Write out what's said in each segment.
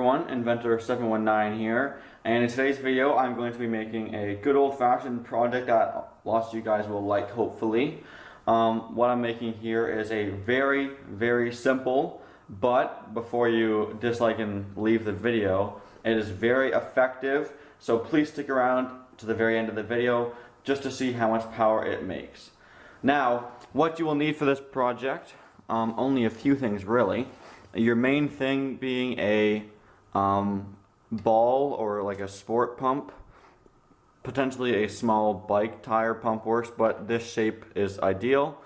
everyone, Inventor719 here, and in today's video I'm going to be making a good old-fashioned project that lots of you guys will like, hopefully. What I'm making here is a very simple, but before you dislike and leave the video, it is very effective, so please stick around to the very end of the video just to see how much power it makes. Now, what you will need for this project, only a few things really. Your main thing being a ball or like a sport pump. Potentially a small bike tire pump works, but this shape is ideal.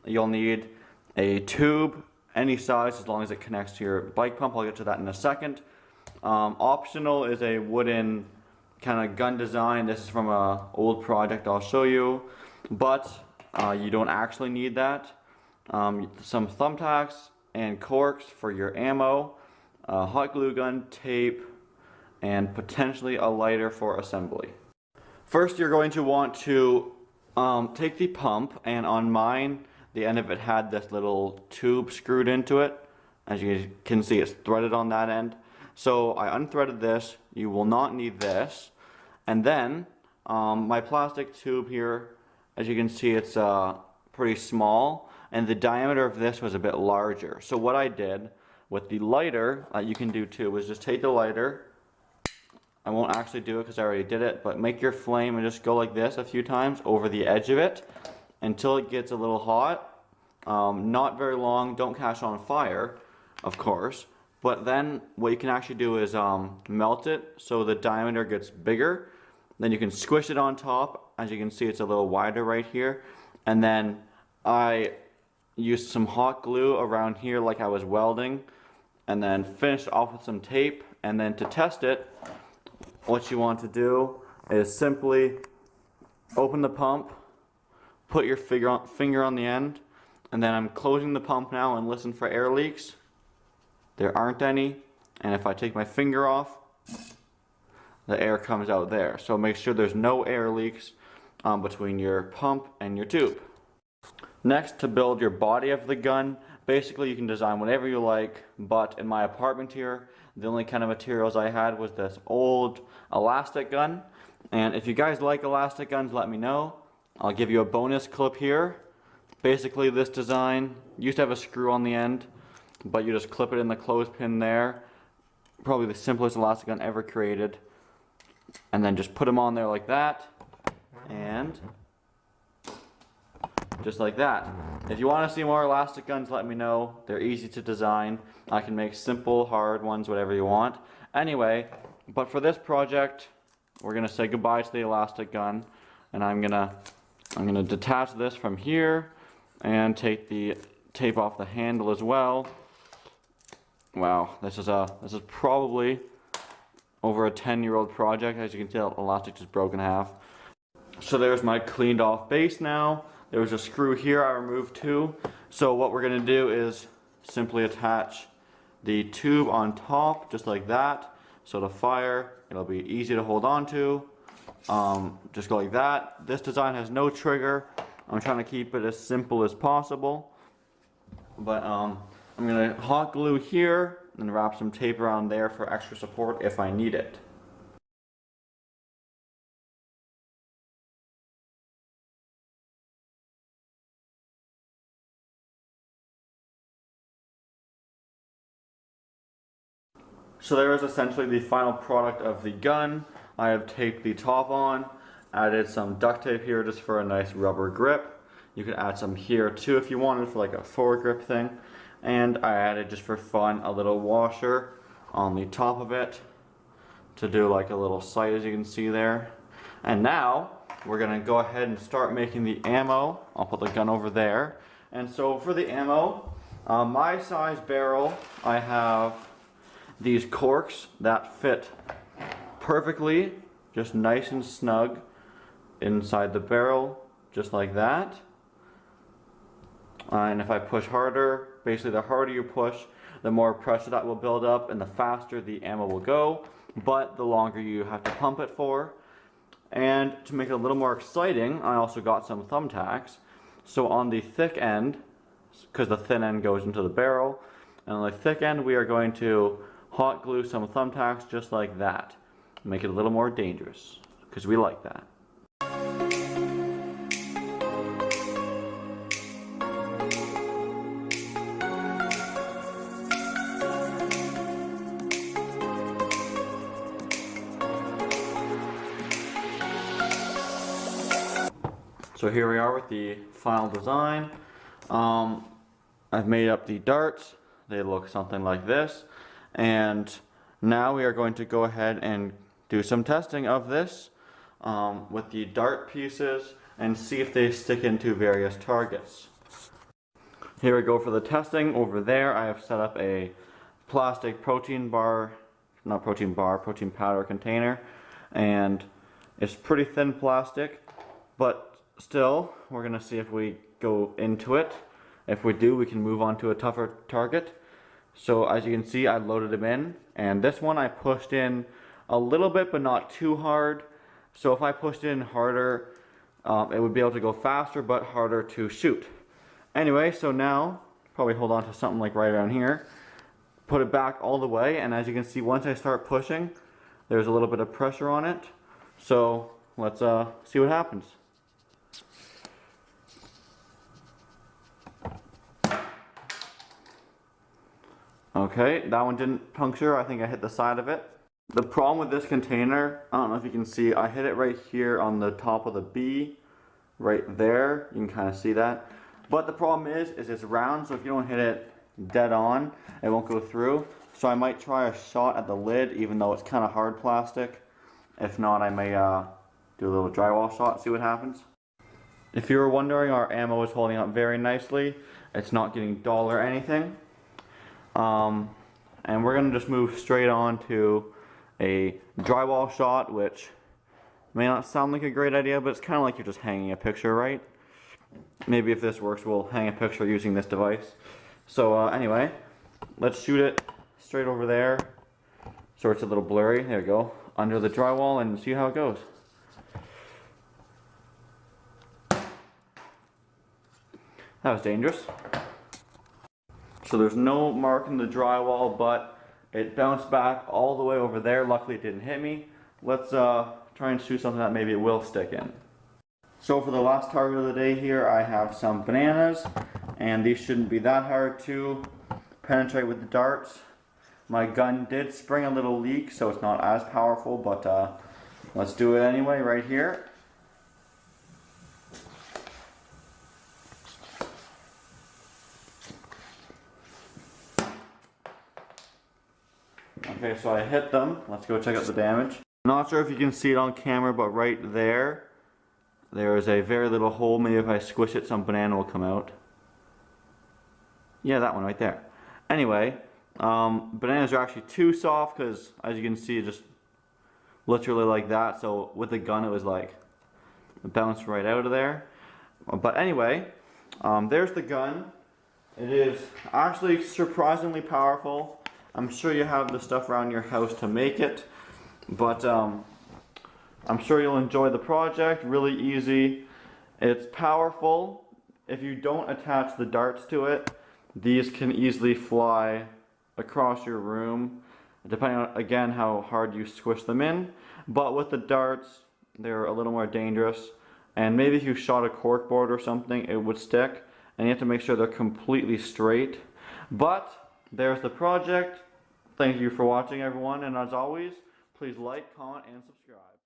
You'll need a tube, any size as long as it connects to your bike pump. I'll get to that in a second. Optional is a wooden kind of gun design. This is from an old project I'll show you, but you don't actually need that. Some thumbtacks and corks for your ammo, hot glue gun, tape, and potentially a lighter for assembly. First, you're going to want to take the pump, and on mine, the end of it had this little tube screwed into it. As you can see, it's threaded on that end. So I unthreaded this. You will not need this. And then my plastic tube here, as you can see, it's pretty small, and the diameter of this was a bit larger. So what I did with the lighter, you can do too, was just take the lighter. I won't actually do it because I already did it, but make your flame and just go like this a few times over the edge of it until it gets a little hot. Not very long, don't catch on fire, of course, but then what you can actually do is melt it so the diameter gets bigger. Then you can squish it on top. As you can see, it's a little wider right here. And then I used some hot glue around here like I was welding, and then finished off with some tape. And then to test it, what you want to do is simply open the pump, put your finger on the end, and then I'm closing the pump now and listen for air leaks. There aren't any, and if I take my finger off, the air comes out there. So make sure there's no air leaks between your pump and your tube. Next, to build your body of the gun, basically you can design whatever you like, but in my apartment here, the only kind of materials I had was this old elastic gun. And if you guys like elastic guns, let me know. I'll give you a bonus clip here. Basically this design used to have a screw on the end, but you just clip it in the clothespin there. Probably the simplest elastic gun ever created. And then just put them on there like that, and just like that. If you want to see more elastic guns, let me know. They're easy to design. I can make simple, hard ones, whatever you want. Anyway, but for this project, we're gonna say goodbye to the elastic gun, and I'm gonna detach this from here and take the tape off the handle as well. Wow, this is probably over a 10-year-old project. As you can tell, elastic just broke in half. So there's my cleaned off base now. There was a screw here I removed too. So what we're gonna do is simply attach the tube on top, just like that. So to fire, it'll be easy to hold on to. Just go like that. This design has no trigger. I'm trying to keep it as simple as possible. But I'm gonna hot glue here and wrap some tape around there for extra support if I need it. So there is essentially the final product of the gun. I have taped the top on, added some duct tape here just for a nice rubber grip. You could add some here too if you wanted for like a forward grip thing. And I added, just for fun, a little washer on the top of it to do like a little sight, as you can see there. And now we're gonna go ahead and start making the ammo. I'll put the gun over there. And so for the ammo, my size barrel, I have these corks that fit perfectly, just nice and snug inside the barrel, just like that. And if I push harder, basically the harder you push, the more pressure that will build up and the faster the ammo will go, but the longer you have to pump it for. And to make it a little more exciting, I also got some thumbtacks. So on the thick end, because the thin end goes into the barrel, and on the thick end we are going to hot glue some thumbtacks just like that. Make it a little more dangerous, because we like that. So here we are with the final design. I've made up the darts. They look something like this. And now we are going to go ahead and do some testing of this with the dart pieces and see if they stick into various targets. Here we go for the testing. Over there I have set up a plastic protein powder container, and it's pretty thin plastic, but still, we're going to see if we go into it. If we do, we can move on to a tougher target. So as you can see, I loaded them in, and this one I pushed in a little bit but not too hard. So if I pushed in harder, it would be able to go faster but harder to shoot. Anyway, so now, probably hold on to something like right around here, put it back all the way, and as you can see, once I start pushing, there's a little bit of pressure on it. So let's see what happens. Okay, that one didn't puncture. I think I hit the side of it. The problem with this container, I don't know if you can see, I hit it right here on the top of the B, right there. You can kind of see that. But the problem is it's round, so if you don't hit it dead on, it won't go through. So I might try a shot at the lid, even though it's kind of hard plastic. If not, I may do a little drywall shot, see what happens. If you were wondering, our ammo is holding up very nicely. It's not getting dull or anything. And we're going to just move straight on to a drywall shot, which may not sound like a great idea, but it's kind of like you're just hanging a picture, right? Maybe if this works, we'll hang a picture using this device. So anyway, let's shoot it straight over there. So it's a little blurry, there we go, under the drywall, and see how it goes. That was dangerous. So there's no mark in the drywall, but it bounced back all the way over there. Luckily it didn't hit me. Let's try and shoot something that maybe it will stick in. So for the last target of the day here, I have some bananas, and these shouldn't be that hard to penetrate with the darts. My gun did spring a little leak, so it's not as powerful, but let's do it anyway right here. Okay, so I hit them. Let's go check out the damage. I'm not sure if you can see it on camera, but right there, there is a very little hole. Maybe if I squish it, some banana will come out. Yeah, that one right there. Anyway, bananas are actually too soft because, as you can see, just literally like that. So with the gun, it was like, it bounced right out of there. But anyway, there's the gun. It is actually surprisingly powerful. I'm sure you have the stuff around your house to make it, but I'm sure you'll enjoy the project. Really easy. It's powerful. If you don't attach the darts to it, these can easily fly across your room, depending on, again, how hard you squish them in. But with the darts, they're a little more dangerous, and maybe if you shot a corkboard or something, it would stick, and you have to make sure they're completely straight. But there's the project. Thank you for watching, everyone, and as always, please like, comment, and subscribe.